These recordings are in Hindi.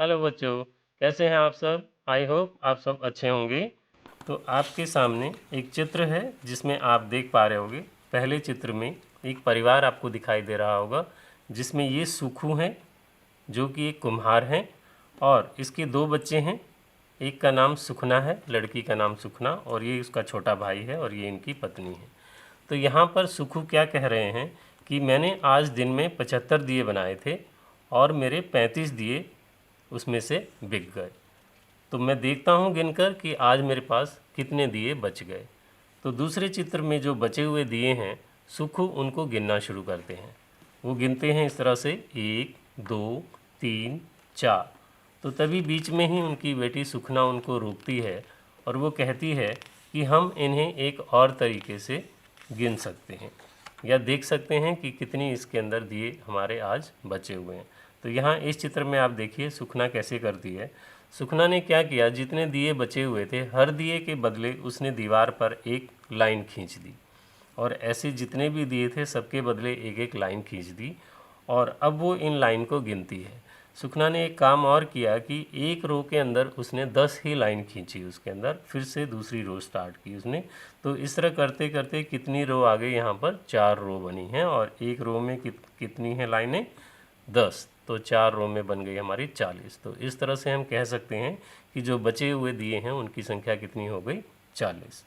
हेलो बच्चों, कैसे हैं आप सब। आई होप आप सब अच्छे होंगे। तो आपके सामने एक चित्र है जिसमें आप देख पा रहे होंगे। पहले चित्र में एक परिवार आपको दिखाई दे रहा होगा जिसमें ये सुखू हैं जो कि एक कुम्हार हैं और इसके दो बच्चे हैं। एक का नाम सुखना है, लड़की का नाम सुखना, और ये उसका छोटा भाई है और ये इनकी पत्नी है। तो यहाँ पर सुखू क्या कह रहे हैं कि मैंने आज दिन में 75 दिए बनाए थे और मेरे 35 दिए उसमें से बिक गए। तो मैं देखता हूँ गिनकर कि आज मेरे पास कितने दिए बच गए। तो दूसरे चित्र में जो बचे हुए दिए हैं, सुखू उनको गिनना शुरू करते हैं। वो गिनते हैं इस तरह से 1 2 3 4। तो तभी बीच में ही उनकी बेटी सुखना उनको रोकती है और वो कहती है कि हम इन्हें एक और तरीके से गिन सकते हैं या देख सकते हैं कि कितनी इसके अंदर दिए हमारे आज बचे हुए हैं। तो यहाँ इस चित्र में आप देखिए सुखना कैसे करती है। सुखना ने क्या किया, जितने दिए बचे हुए थे हर दिए के बदले उसने दीवार पर एक लाइन खींच दी और ऐसे जितने भी दिए थे सबके बदले एक एक लाइन खींच दी और अब वो इन लाइन को गिनती है। सुखना ने एक काम और किया कि एक रो के अंदर उसने 10 ही लाइन खींची, उसके अंदर फिर से दूसरी रो स्टार्ट की उसने। तो इस तरह करते करते कितनी रो आ गई, यहाँ पर 4 रो बनी हैं और एक रो में कितनी हैं लाइनें, 10। तो 4 रो में बन गई हमारी 40। तो इस तरह से हम कह सकते हैं कि जो बचे हुए दिए हैं उनकी संख्या कितनी हो गई, 40।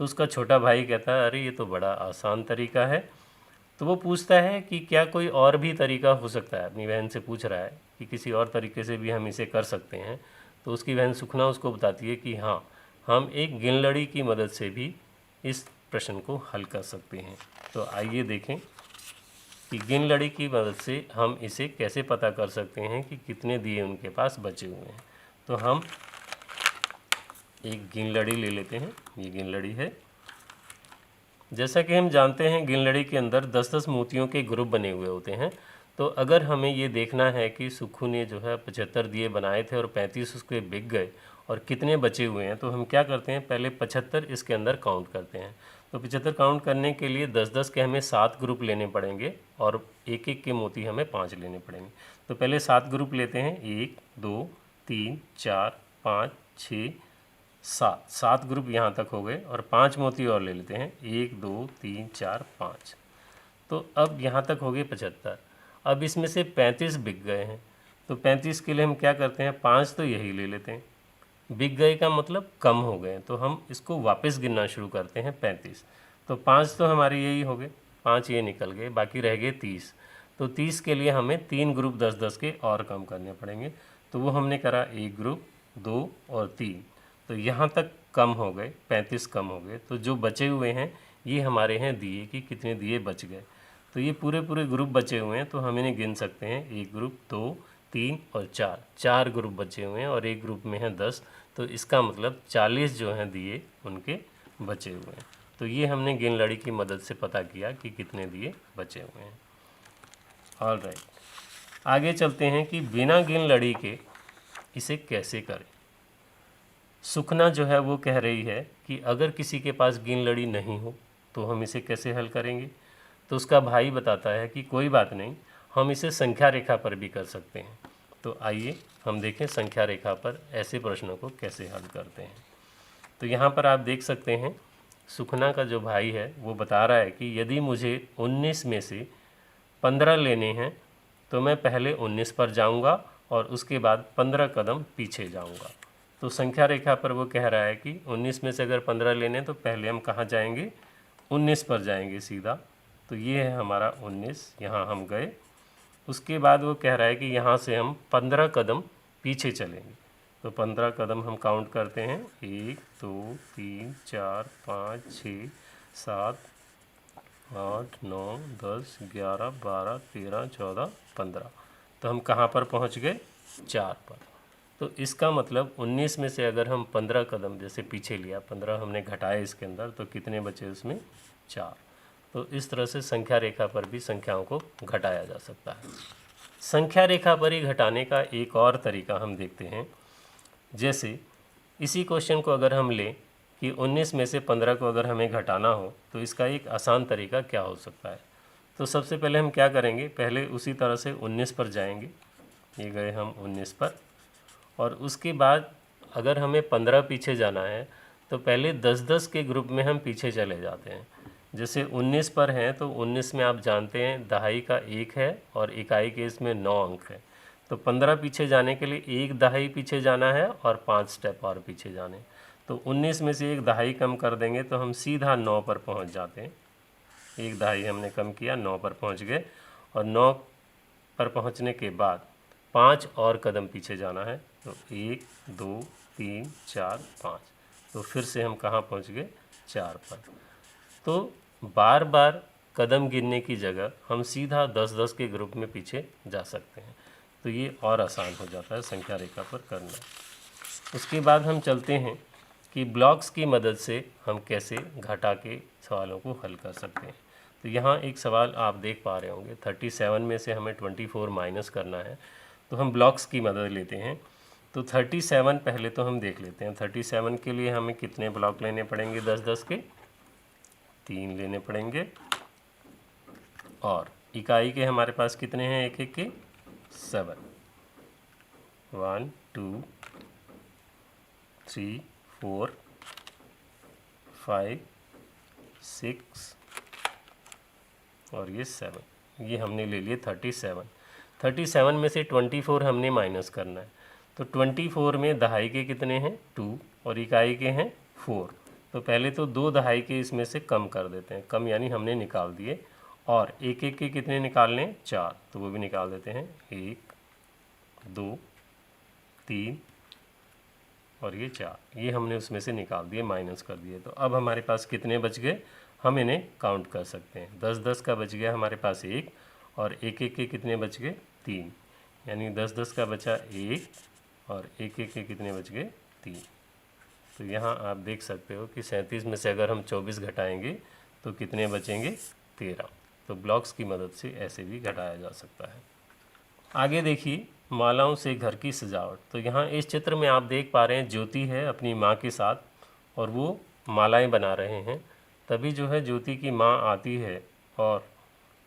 तो उसका छोटा भाई कहता है अरे ये तो बड़ा आसान तरीका है। तो वो पूछता है कि क्या कोई और भी तरीका हो सकता है, अपनी बहन से पूछ रहा है कि किसी और तरीके से भी हम इसे कर सकते हैं। तो उसकी बहन सुखना उसको बताती है कि हाँ, हम एक गिनलड़ी की मदद से भी इस प्रश्न को हल कर सकते हैं। तो आइए देखें कि गिनलड़ी की मदद से हम इसे कैसे पता कर सकते हैं कि कितने दिए उनके पास बचे हुए हैं। तो हम एक गिनलड़ी ले लेते हैं, ये गिनलड़ी है। जैसा कि हम जानते हैं गिनलड़ी के अंदर 10-10 मोतियों के ग्रुप बने हुए होते हैं। तो अगर हमें ये देखना है कि सुखू ने जो है 75 दिए बनाए थे और 35 उसके बिक गए और कितने बचे हुए हैं, तो हम क्या करते हैं, पहले 75 इसके अंदर काउंट करते हैं। तो 75 काउंट करने के लिए 10-10 के हमें 7 ग्रुप लेने पड़ेंगे और एक एक के मोती हमें 5 लेने पड़ेंगे। तो पहले 7 ग्रुप लेते हैं, 1 2 3 4 5 6 7 ग्रुप यहाँ तक हो गए और 5 मोती और ले लेते हैं, 1 2 3 4 5। तो अब यहाँ तक हो गए 75। अब इसमें से 35 बिक गए हैं। तो 35 के लिए हम क्या करते हैं, 5 तो यही ले लेते हैं। बिक गए का मतलब कम हो गए, तो हम इसको वापस गिनना शुरू करते हैं 35। तो 5 तो हमारे यही हो गए, 5 ये निकल गए, बाकी रह गए 30। तो 30 के लिए हमें 3 ग्रुप 10-10 के और कम करने पड़ेंगे। तो वो हमने करा, 1 ग्रुप 2 और 3। तो यहाँ तक कम हो गए, 35 कम हो गए। तो जो बचे हुए हैं ये हमारे हैं दिए कि कितने दिए बच गए। तो ये पूरे पूरे ग्रुप बचे हुए हैं, तो हम इन्हें गिन सकते हैं, 1 ग्रुप 2 3 और 4। 4 ग्रुप बचे हुए हैं और एक ग्रुप में है 10। तो इसका मतलब 40 जो हैं दिए उनके बचे हुए हैं। तो ये हमने गिनलड़ी की मदद से पता किया कि कितने दिए बचे हुए हैं। ऑल राइट, आगे चलते हैं कि बिना गिनलड़ी के इसे कैसे करें। सुखना जो है वो कह रही है कि अगर किसी के पास गिनलड़ी नहीं हो तो हम इसे कैसे हल करेंगे। तो उसका भाई बताता है कि कोई बात नहीं, हम इसे संख्या रेखा पर भी कर सकते हैं। तो आइए हम देखें संख्या रेखा पर ऐसे प्रश्नों को कैसे हल करते हैं। तो यहाँ पर आप देख सकते हैं सुखना का जो भाई है वो बता रहा है कि यदि मुझे 19 में से 15 लेने हैं तो मैं पहले 19 पर जाऊँगा और उसके बाद 15 कदम पीछे जाऊँगा। तो संख्या रेखा पर वो कह रहा है कि 19 में से अगर 15 लेने तो पहले हम कहाँ जाएंगे, 19 पर जाएंगे सीधा। तो ये है हमारा 19, यहाँ हम गए। उसके बाद वो कह रहा है कि यहाँ से हम 15 कदम पीछे चलेंगे। तो 15 कदम हम काउंट करते हैं, 1 2 3 4 5 6 7 8 9 10 11 12 13 14 15। तो हम कहाँ पर पहुँच गए, 4 पर। तो इसका मतलब 19 में से अगर हम 15 कदम जैसे पीछे लिया, 15 हमने घटाए इसके अंदर, तो कितने बचे उसमें, 4। तो इस तरह से संख्या रेखा पर भी संख्याओं को घटाया जा सकता है। संख्या रेखा पर ही घटाने का एक और तरीका हम देखते हैं। जैसे इसी क्वेश्चन को अगर हम लें कि 19 में से 15 को अगर हमें घटाना हो तो इसका एक आसान तरीका क्या हो सकता है। तो सबसे पहले हम क्या करेंगे, पहले उसी तरह से 19 पर जाएंगे। ये गए हम 19 पर, और उसके बाद अगर हमें 15 पीछे जाना है तो पहले 10-10 के ग्रुप में हम पीछे चले जाते हैं। जैसे 19 पर हैं तो 19 में आप जानते हैं दहाई का 1 है और इकाई के इसमें 9 अंक है। तो 15 पीछे जाने के लिए 1 दहाई पीछे जाना है और 5 स्टेप और पीछे जाने। तो 19 में से 1 दहाई कम कर देंगे तो हम सीधा 9 पर पहुंच जाते हैं। 1 दहाई हमने कम किया, 9 पर पहुंच गए और 9 पर पहुंचने के बाद 5 और कदम पीछे जाना है। तो 1 2 3 4 5, तो फिर से हम कहाँ पहुंच गए? 4 पर। तो बार बार कदम गिनने की जगह हम सीधा 10-10 के ग्रुप में पीछे जा सकते हैं। तो ये और आसान हो जाता है संख्या रेखा पर करना। उसके बाद हम चलते हैं कि ब्लॉक्स की मदद से हम कैसे घटा के सवालों को हल कर सकते हैं। तो यहाँ एक सवाल आप देख पा रहे होंगे, 37 में से हमें 24 माइनस करना है। तो हम ब्लॉक्स की मदद लेते हैं। तो 37 पहले तो हम देख लेते हैं। 37 के लिए हमें कितने ब्लॉक लेने पड़ेंगे? 10-10 के 3 लेने पड़ेंगे। और इकाई के हमारे पास कितने हैं? एक एक के 7। 1 2 3 4 5 6 और ये 7। ये हमने ले लिए 37। 37 में से 24 हमने माइनस करना है। तो 24 में दहाई के कितने हैं? 2 और इकाई के हैं 4। तो पहले तो 2 दहाई के इसमें से कम कर देते हैं। कम यानी हमने निकाल दिए। और एक एक के कितने निकालने? 4, तो वो भी निकाल देते हैं। 1 2 3 और ये 4, ये हमने उसमें से निकाल दिए, माइनस कर दिए। तो अब हमारे पास कितने बच गए? हम इन्हें काउंट कर सकते हैं। 10-10 का बच गया हमारे पास 1 और एक एक के कितने बच गए? 3, यानी 10-10 का बचा 1 और एक एक के कितने बच गए? 3। तो यहाँ आप देख सकते हो कि 37 में से अगर हम 24 घटाएंगे तो कितने बचेंगे? 13। तो ब्लॉक्स की मदद से ऐसे भी घटाया जा सकता है। आगे देखिए, मालाओं से घर की सजावट। तो यहाँ इस चित्र में आप देख पा रहे हैं ज्योति है अपनी माँ के साथ और वो मालाएं बना रहे हैं। तभी जो है ज्योति की माँ आती है और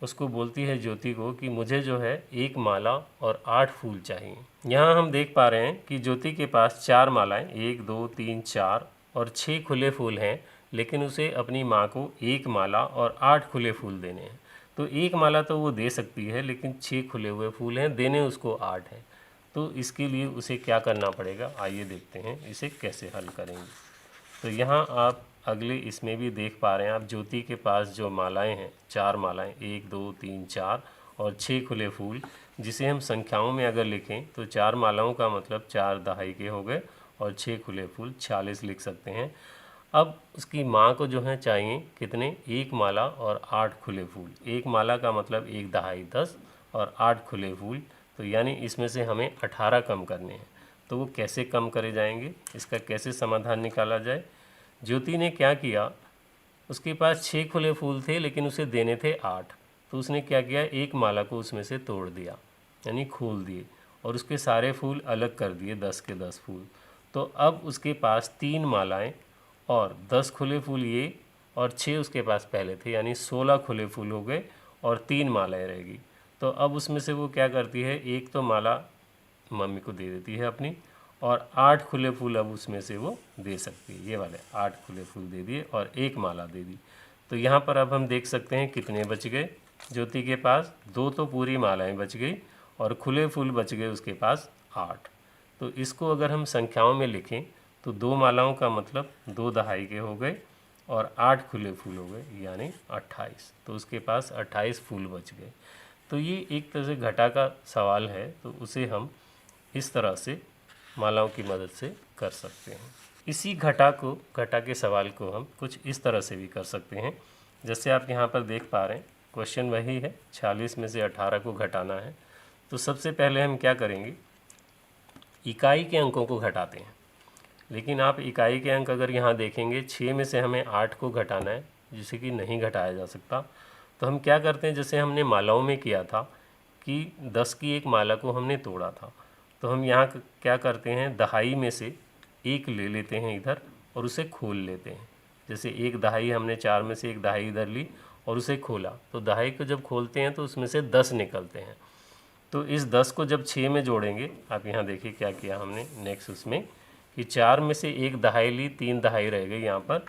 उसको बोलती है ज्योति को कि मुझे जो है 1 माला और 8 फूल चाहिए। यहाँ हम देख पा रहे हैं कि ज्योति के पास 4 मालाएं, 1 2 3 4 और 6 खुले फूल हैं, लेकिन उसे अपनी माँ को 1 माला और 8 खुले फूल देने हैं। तो 1 माला तो वो दे सकती है, लेकिन 6 खुले हुए फूल हैं, देने उसको 8 हैं। तो इसके लिए उसे क्या करना पड़ेगा? आइए देखते हैं इसे कैसे हल करेंगे। तो यहाँ आप अगले इसमें भी देख पा रहे हैं, आप ज्योति के पास जो मालाएं हैं, 4 मालाएं, 1 2 3 4 और 6 खुले फूल, जिसे हम संख्याओं में अगर लिखें तो 4 मालाओं का मतलब 4 दहाई के हो गए और 6 खुले फूल 46 लिख सकते हैं। अब उसकी माँ को जो है चाहिए कितने? 1 माला और 8 खुले फूल। 1 माला का मतलब 1 दहाई 10 और 8 खुले फूल, तो यानी इसमें से हमें 18 कम करने हैं। तो वो कैसे कम करे जाएंगे? इसका कैसे समाधान निकाला जाए? ज्योति ने क्या किया, उसके पास 6 खुले फूल थे लेकिन उसे देने थे 8। तो उसने क्या किया? 1 माला को उसमें से तोड़ दिया, यानी खोल दिए, और उसके सारे फूल अलग कर दिए, 10 के 10 फूल। तो अब उसके पास 3 मालाएं और 10 खुले फूल ये और 6 उसके पास पहले थे, यानी 16 खुले फूल हो गए और 3 मालाएं रहेगी। तो अब उसमें से वो क्या करती है? एक तो माला मम्मी को दे देती है अपनी, और 8 खुले फूल अब उसमें से वो दे सकती है। ये वाले 8 खुले फूल दे दिए और 1 माला दे दी। तो यहाँ पर अब हम देख सकते हैं कितने बच गए ज्योति के पास? 2 तो पूरी मालाएं बच गई और खुले फूल बच गए उसके पास 8। तो इसको अगर हम संख्याओं में लिखें तो 2 मालाओं का मतलब 2 दहाई के हो गए और 8 खुले फूल हो गए, यानी 28। तो उसके पास 28 फूल बच गए। तो ये एक तरह से घटा का सवाल है, तो उसे हम इस तरह से मालाओं की मदद से कर सकते हैं। इसी घटा के सवाल को हम कुछ इस तरह से भी कर सकते हैं। जैसे आप यहाँ पर देख पा रहे हैं, क्वेश्चन वही है, 46 में से 18 को घटाना है। तो सबसे पहले हम क्या करेंगे? इकाई के अंकों को घटाते हैं। लेकिन आप इकाई के अंक अगर यहाँ देखेंगे, 6 में से हमें 8 को घटाना है, जिसे कि नहीं घटाया जा सकता। तो हम क्या करते हैं, जैसे हमने मालाओं में किया था कि 10 की एक माला को हमने तोड़ा था, तो हम यहाँ क्या करते हैं, दहाई में से 1 ले लेते हैं इधर और उसे खोल लेते हैं। जैसे 1 दहाई हमने 4 में से 1 दहाई इधर ली और उसे खोला, तो दहाई को जब खोलते हैं तो उसमें से 10 निकलते हैं। तो इस 10 को जब 6 में जोड़ेंगे, आप यहाँ देखिए क्या किया हमने नेक्स्ट उसमें कि 4 में से एक दहाई ली, 3 दहाई रह गई यहाँ पर,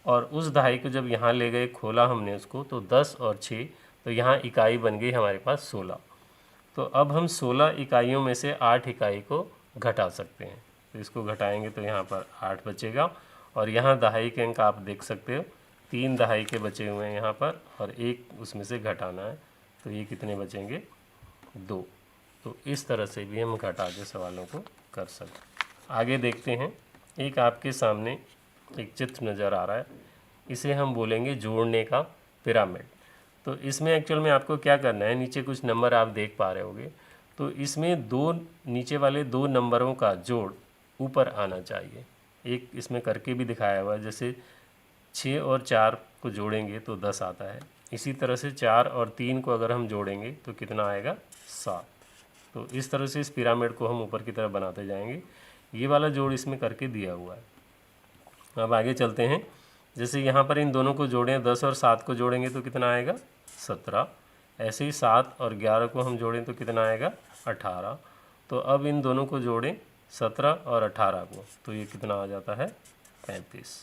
और उस दहाई को जब यहाँ ले गए, खोला हमने उसको, तो 10 और 6, तो यहाँ इकाई बन गई हमारे पास 16। तो अब हम 16 इकाइयों में से 8 इकाई को घटा सकते हैं। तो इसको घटाएंगे तो यहाँ पर 8 बचेगा, और यहाँ दहाई के अंक आप देख सकते हो, 3 दहाई के बचे हुए हैं यहाँ पर, और एक उसमें से घटाना है, तो ये कितने बचेंगे, 2। तो इस तरह से भी हम घटा के सवालों को कर सकते हैं। आगे देखते हैं, एक आपके सामने एक चित्र नज़र आ रहा है, इसे हम बोलेंगे जोड़ने का पिरामिड। तो इसमें एक्चुअल में आपको क्या करना है, नीचे कुछ नंबर आप देख पा रहे होंगे, तो इसमें दो नीचे वाले 2 नंबरों का जोड़ ऊपर आना चाहिए। एक इसमें करके भी दिखाया हुआ है, जैसे 6 और 4 को जोड़ेंगे तो 10 आता है, इसी तरह से 4 और 3 को अगर हम जोड़ेंगे तो कितना आएगा, 7। तो इस तरह से इस पिरामिड को हम ऊपर की तरफ बनाते जाएंगे। ये वाला जोड़ इसमें करके दिया हुआ है। अब आगे चलते हैं, जैसे यहाँ पर इन दोनों को जोड़ें, 10 और 7 को जोड़ेंगे तो कितना आएगा, 17। ऐसे ही 7 और 11 को हम जोड़ें तो कितना आएगा, 18। तो अब इन दोनों को जोड़ें, 17 और 18 को, तो ये कितना आ जाता है, 35।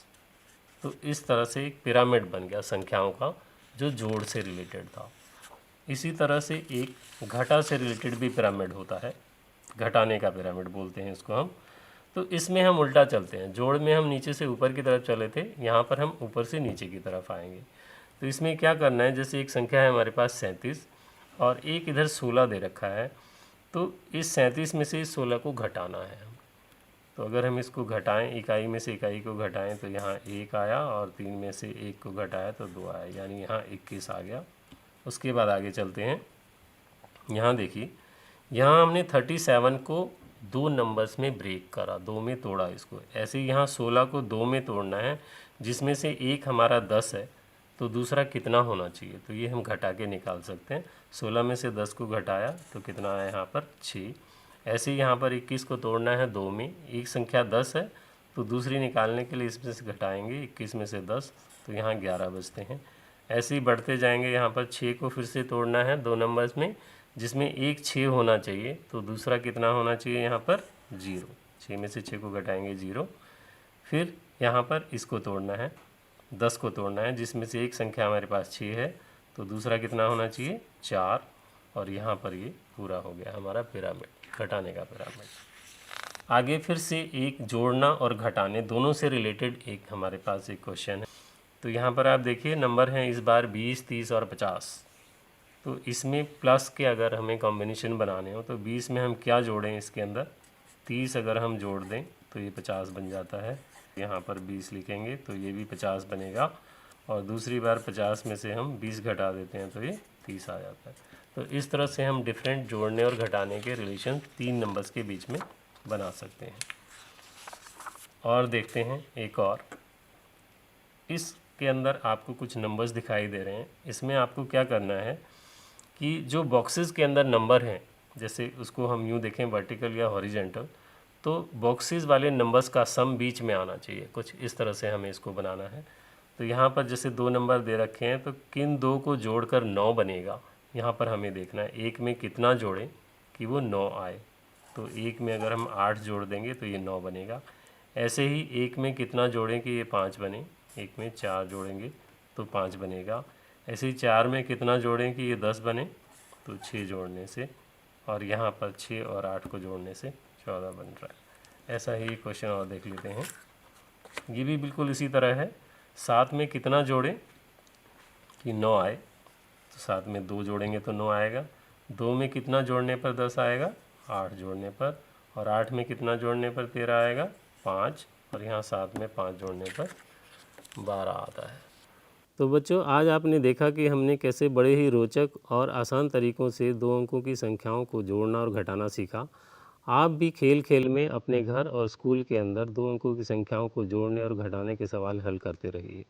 तो इस तरह से एक पिरामिड बन गया संख्याओं का, जो जोड़ से रिलेटेड था। इसी तरह से एक घटा से रिलेटेड भी पिरामिड होता है, घटाने का पिरामिड बोलते हैं इसको हम। तो इसमें हम उल्टा चलते हैं, जोड़ में हम नीचे से ऊपर की तरफ चले थे, यहाँ पर हम ऊपर से नीचे की तरफ आएंगे। तो इसमें क्या करना है, जैसे एक संख्या है हमारे पास 37 और एक इधर 16 दे रखा है, तो इस 37 में से इस 16 को घटाना है हम। तो अगर हम इसको घटाएं, इकाई में से इकाई को घटाएं, तो यहाँ 1 आया, और 3 में से 1 को घटाया तो 2 आया, यानी यहाँ 21 आ गया। उसके बाद आगे चलते हैं, यहाँ देखिए, यहाँ हमने 37 को 2 नंबर्स में ब्रेक करा, 2 में तोड़ा इसको। ऐसे ही यहाँ 16 को 2 में तोड़ना है, जिसमें से एक हमारा 10 है, तो दूसरा कितना होना चाहिए, तो ये हम घटा के निकाल सकते हैं। 16 में से 10 को घटाया तो कितना आया यहाँ पर, 6। ऐसे ही यहाँ पर 21 को तोड़ना है 2 में, एक संख्या 10 है, तो दूसरी निकालने के लिए इसमें से घटाएंगे, 21 में से 10, तो यहाँ 11 बचते हैं। ऐसे ही बढ़ते जाएंगे, यहाँ पर 6 को फिर से तोड़ना है 2 नंबर्स में, जिसमें एक 6 होना चाहिए, तो दूसरा कितना होना चाहिए यहाँ पर, 0। 6 में से 6 को घटाएंगे 0। फिर यहाँ पर इसको तोड़ना है, 10 को तोड़ना है, जिसमें से एक संख्या हमारे पास 6 है, तो दूसरा कितना होना चाहिए, 4। और यहाँ पर ये पूरा हो गया हमारा पिरामिड, घटाने का पिरामिड। आगे फिर से एक जोड़ना और घटाने दोनों से रिलेटेड एक हमारे पास एक क्वेश्चन है। तो यहाँ पर आप देखिए, नंबर हैं इस बार 20, 30 और 50। तो इसमें प्लस के अगर हमें कॉम्बिनेशन बनाने हो तो 20 में हम क्या जोड़ें, इसके अंदर 30 अगर हम जोड़ दें तो ये 50 बन जाता है। यहाँ पर 20 लिखेंगे तो ये भी 50 बनेगा, और दूसरी बार 50 में से हम 20 घटा देते हैं तो ये 30 आ जाता है। तो इस तरह से हम डिफरेंट जोड़ने और घटाने के रिलेशन 3 नंबर्स के बीच में बना सकते हैं। और देखते हैं एक और, इसके अंदर आपको कुछ नंबर्स दिखाई दे रहे हैं। इसमें आपको क्या करना है कि जो बॉक्सेस के अंदर नंबर हैं, जैसे उसको हम यूँ देखें वर्टिकल या हॉरिजेंटल, तो बॉक्सेस वाले नंबर्स का सम बीच में आना चाहिए, कुछ इस तरह से हमें इसको बनाना है। तो यहाँ पर जैसे 2 नंबर दे रखे हैं, तो किन 2 को जोड़कर 9 बनेगा, यहाँ पर हमें देखना है। एक में कितना जोड़ें कि वो 9 आए, तो एक में अगर हम 8 जोड़ देंगे तो ये 9 बनेगा। ऐसे ही एक में कितना जोड़ें कि ये 5 बने, एक में 4 जोड़ेंगे तो 5 बनेगा। ऐसे ही 4 में कितना जोड़ें कि ये 10 बने, तो 6 जोड़ने से, और यहाँ पर 6 और 8 को जोड़ने से 14 बन रहा है। ऐसा ही क्वेश्चन और देख लेते हैं, ये भी बिल्कुल इसी तरह है। 7 में कितना जोड़ें कि 9 आए, तो 7 में 2 जोड़ेंगे तो 9 आएगा। 2 में कितना जोड़ने पर 10 आएगा, 8 जोड़ने पर, और 8 में कितना जोड़ने पर 13 आएगा, 5, और यहाँ 7 में 5 जोड़ने पर 12 आता है। तो बच्चों, आज आपने देखा कि हमने कैसे बड़े ही रोचक और आसान तरीक़ों से 2 अंकों की संख्याओं को जोड़ना और घटाना सीखा। आप भी खेल खेल में अपने घर और स्कूल के अंदर 2 अंकों की संख्याओं को जोड़ने और घटाने के सवाल हल करते रहिए।